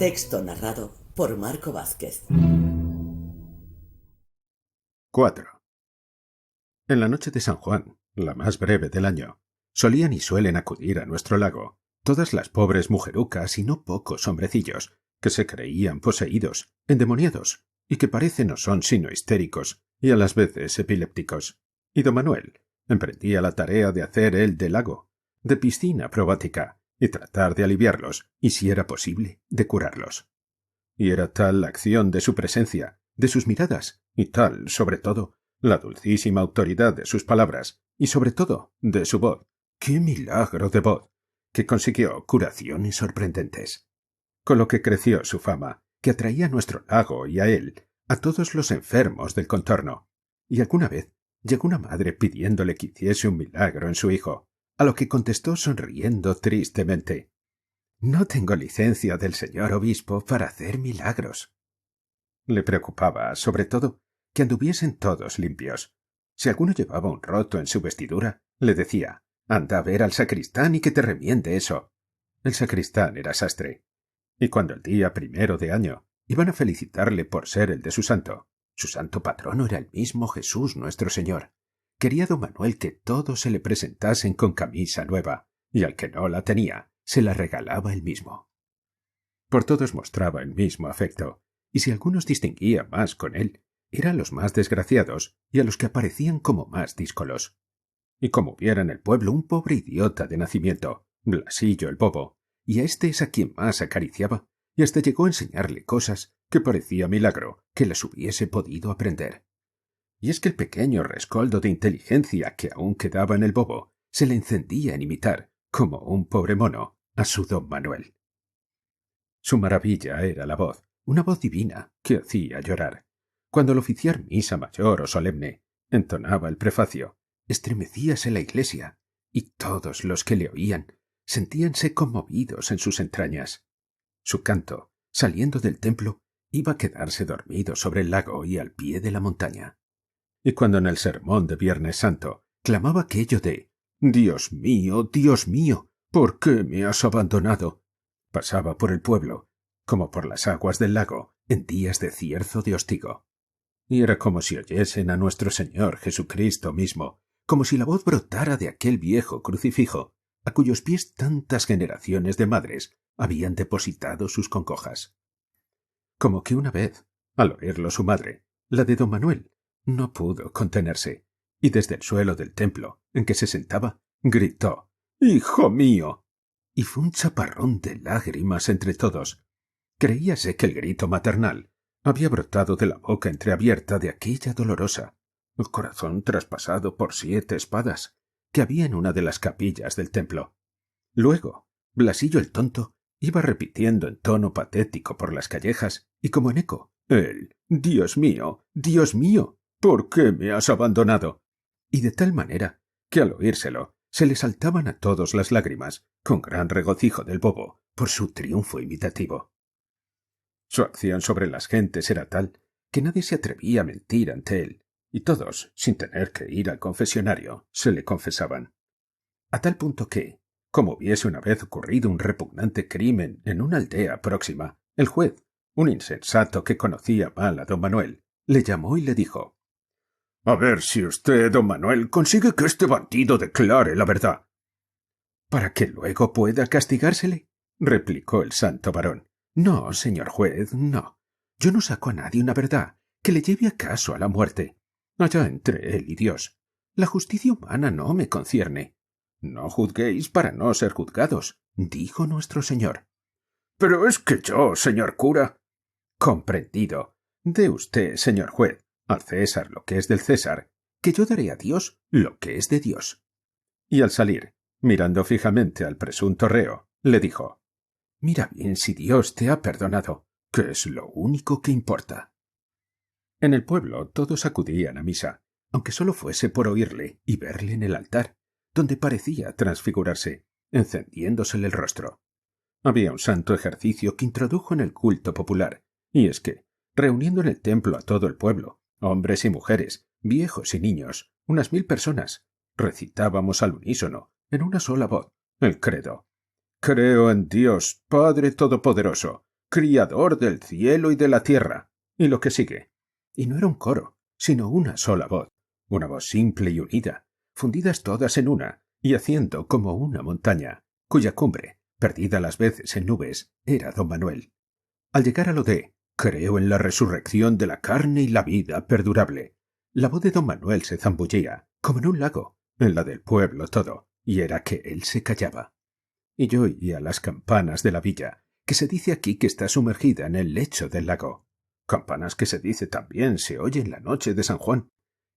Texto narrado por Marco Vázquez. 4. En la noche de San Juan, la más breve del año, solían y suelen acudir a nuestro lago todas las pobres mujerucas y no pocos hombrecillos que se creían poseídos, endemoniados, y que parece no son sino histéricos y a las veces epilépticos. Y don Manuel emprendía la tarea de hacer él de lago, de piscina probática, y tratar de aliviarlos, y si era posible, de curarlos. Y era tal la acción de su presencia, de sus miradas, y tal, sobre todo, la dulcísima autoridad de sus palabras, y sobre todo, de su voz, ¡qué milagro de voz!, que consiguió curaciones sorprendentes. Con lo que creció su fama, que atraía a nuestro lago y a él, a todos los enfermos del contorno. Y alguna vez llegó una madre pidiéndole que hiciese un milagro en su hijo, a lo que contestó sonriendo tristemente: «No tengo licencia del señor obispo para hacer milagros». Le preocupaba, sobre todo, que anduviesen todos limpios. Si alguno llevaba un roto en su vestidura, le decía: «Anda a ver al sacristán y que te remiende eso». El sacristán era sastre. Y cuando el día 1 de año iban a felicitarle por ser el de su santo patrono era el mismo Jesús nuestro Señor, quería don Manuel que todos se le presentasen con camisa nueva, y al que no la tenía, se la regalaba él mismo. Por todos mostraba el mismo afecto, y si algunos distinguía más con él, eran los más desgraciados y a los que aparecían como más díscolos. Y como hubiera en el pueblo un pobre idiota de nacimiento, Blasillo el bobo, y a éste es a quien más acariciaba, y hasta llegó a enseñarle cosas que parecía milagro que las hubiese podido aprender. Y es que el pequeño rescoldo de inteligencia que aún quedaba en el bobo se le encendía en imitar, como un pobre mono, a su don Manuel. Su maravilla era la voz, una voz divina que hacía llorar. Cuando al oficiar misa mayor o solemne entonaba el prefacio, estremecíase la iglesia, y todos los que le oían sentíanse conmovidos en sus entrañas. Su canto, saliendo del templo, iba a quedarse dormido sobre el lago y al pie de la montaña. Y cuando en el sermón de Viernes Santo clamaba aquello de Dios mío, ¿por qué me has abandonado?», pasaba por el pueblo, como por las aguas del lago, en días de cierzo de hostigo. Y era como si oyesen a nuestro Señor Jesucristo mismo, como si la voz brotara de aquel viejo crucifijo, a cuyos pies tantas generaciones de madres habían depositado sus congojas. Como que una vez, al oírlo su madre, la de don Manuel, no pudo contenerse, y desde el suelo del templo en que se sentaba, gritó: «¡Hijo mío!». Y fue un chaparrón de lágrimas entre todos. Creíase que el grito maternal había brotado de la boca entreabierta de aquella dolorosa, el corazón traspasado por 7 espadas, que había en una de las capillas del templo. Luego, Blasillo el tonto iba repitiendo en tono patético por las callejas, y como en eco, el Dios mío, ¿por qué me has abandonado?». Y de tal manera que al oírselo se le saltaban a todos las lágrimas, con gran regocijo del bobo por su triunfo imitativo. Su acción sobre las gentes era tal que nadie se atrevía a mentir ante él, y todos, sin tener que ir al confesionario, se le confesaban. A tal punto que, como hubiese una vez ocurrido un repugnante crimen en una aldea próxima, el juez, un insensato que conocía mal a don Manuel, le llamó y le dijo: «A ver si usted, don Manuel, consigue que este bandido declare la verdad». «¿Para que luego pueda castigársele?», replicó el santo varón. «No, señor juez, no. Yo no saco a nadie una verdad que le lleve acaso a la muerte. Allá entre él y Dios. La justicia humana no me concierne. No juzguéis para no ser juzgados, dijo nuestro Señor». «Pero es que yo, señor cura». «Comprendido. Dé usted, señor juez, al César lo que es del César, que yo daré a Dios lo que es de Dios». Y al salir, mirando fijamente al presunto reo, le dijo: «Mira bien si Dios te ha perdonado, que es lo único que importa». En el pueblo todos acudían a misa, aunque solo fuese por oírle y verle en el altar, donde parecía transfigurarse, encendiéndosele el rostro. Había un santo ejercicio que introdujo en el culto popular, y es que, reuniendo en el templo a todo el pueblo, hombres y mujeres, viejos y niños, unas 1000 personas, recitábamos al unísono, en una sola voz, el credo: «Creo en Dios, Padre Todopoderoso, Criador del cielo y de la tierra, y lo que sigue. Y no era un coro, sino una sola voz, una voz simple y unida, fundidas todas en una, y haciendo como una montaña, cuya cumbre, perdida las veces en nubes, era don Manuel. Al llegar a lo de «Creo en la resurrección de la carne y la vida perdurable», la voz de don Manuel se zambullía, como en un lago, en la del pueblo todo, y era que él se callaba. Y yo oía las campanas de la villa, que se dice aquí que está sumergida en el lecho del lago. Campanas que se dice también se oye en la noche de San Juan.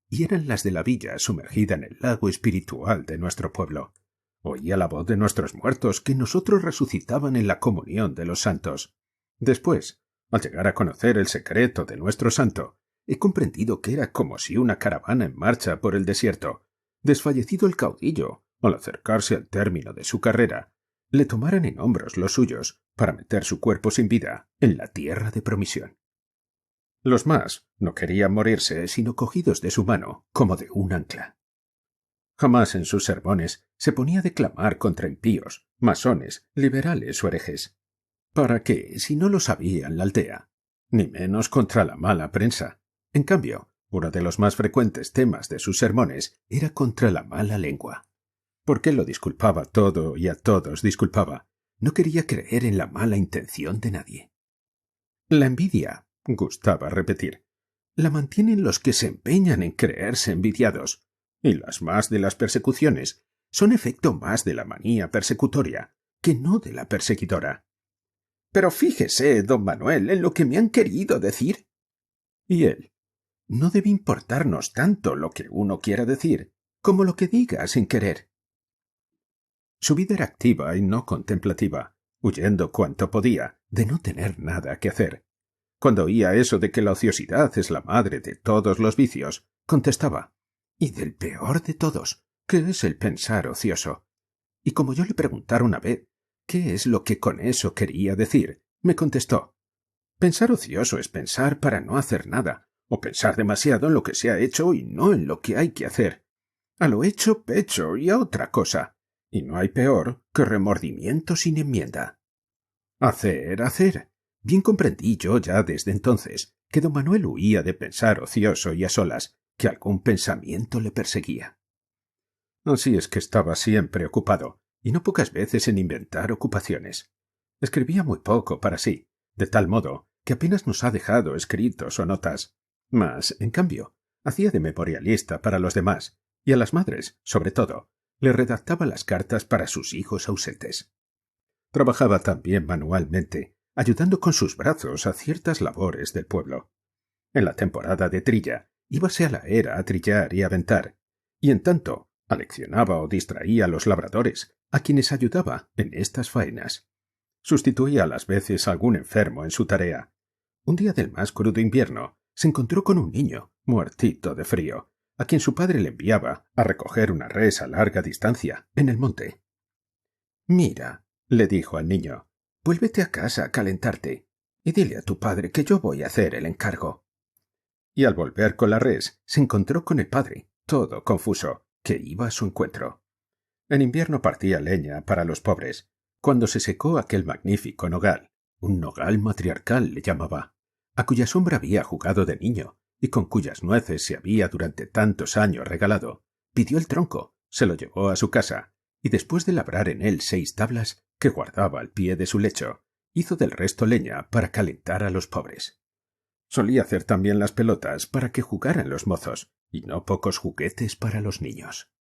Y eran las de la villa sumergida en el lago espiritual de nuestro pueblo. Oía la voz de nuestros muertos que nosotros resucitaban en la comunión de los santos. Después, al llegar a conocer el secreto de nuestro santo, he comprendido que era como si una caravana en marcha por el desierto, desfallecido el caudillo, al acercarse al término de su carrera, le tomaran en hombros los suyos para meter su cuerpo sin vida en la tierra de promisión. Los más no querían morirse sino cogidos de su mano como de un ancla. Jamás en sus sermones se ponía a declamar contra impíos, masones, liberales o herejes. ¿Para qué, si no lo sabía en la aldea? Ni menos contra la mala prensa. En cambio, uno de los más frecuentes temas de sus sermones era contra la mala lengua. Porque lo disculpaba todo y a todos disculpaba. No quería creer en la mala intención de nadie. La envidia, gustaba repetir, la mantienen los que se empeñan en creerse envidiados, y las más de las persecuciones son efecto más de la manía persecutoria que no de la perseguidora. Pero fíjese, don Manuel, en lo que me han querido decir. Y él, no debe importarnos tanto lo que uno quiera decir como lo que diga sin querer. Su vida era activa y no contemplativa, huyendo cuanto podía de no tener nada que hacer. Cuando oía eso de que la ociosidad es la madre de todos los vicios, contestaba, y del peor de todos, que es el pensar ocioso. Y como yo le preguntara una vez qué es lo que con eso quería decir, me contestó, pensar ocioso es pensar para no hacer nada, o pensar demasiado en lo que se ha hecho y no en lo que hay que hacer. A lo hecho pecho y a otra cosa. Y no hay peor que remordimiento sin enmienda. Hacer, hacer. Bien comprendí yo ya desde entonces que don Manuel huía de pensar ocioso y a solas, que algún pensamiento le perseguía. Así es que estaba siempre ocupado, y no pocas veces en inventar ocupaciones. Escribía muy poco para sí, de tal modo que apenas nos ha dejado escritos o notas. Mas, en cambio, hacía de memorialista para los demás, y a las madres, sobre todo, le redactaba las cartas para sus hijos ausentes. Trabajaba también manualmente, ayudando con sus brazos a ciertas labores del pueblo. En la temporada de trilla, íbase a la era a trillar y aventar, y en tanto aleccionaba o distraía a los labradores, a quienes ayudaba en estas faenas. Sustituía a las veces a algún enfermo en su tarea. Un día del más crudo invierno, se encontró con un niño, muertito de frío, a quien su padre le enviaba a recoger una res a larga distancia, en el monte. «Mira», le dijo al niño, «vuélvete a casa a calentarte, y dile a tu padre que yo voy a hacer el encargo». Y al volver con la res, se encontró con el padre, todo confuso, que iba a su encuentro. En invierno partía leña para los pobres, cuando se secó aquel magnífico nogal, un nogal matriarcal le llamaba, a cuya sombra había jugado de niño, y con cuyas nueces se había durante tantos años regalado, pidió el tronco, se lo llevó a su casa, y después de labrar en él 6 tablas que guardaba al pie de su lecho, hizo del resto leña para calentar a los pobres. Solía hacer también las pelotas para que jugaran los mozos, y no pocos juguetes para los niños.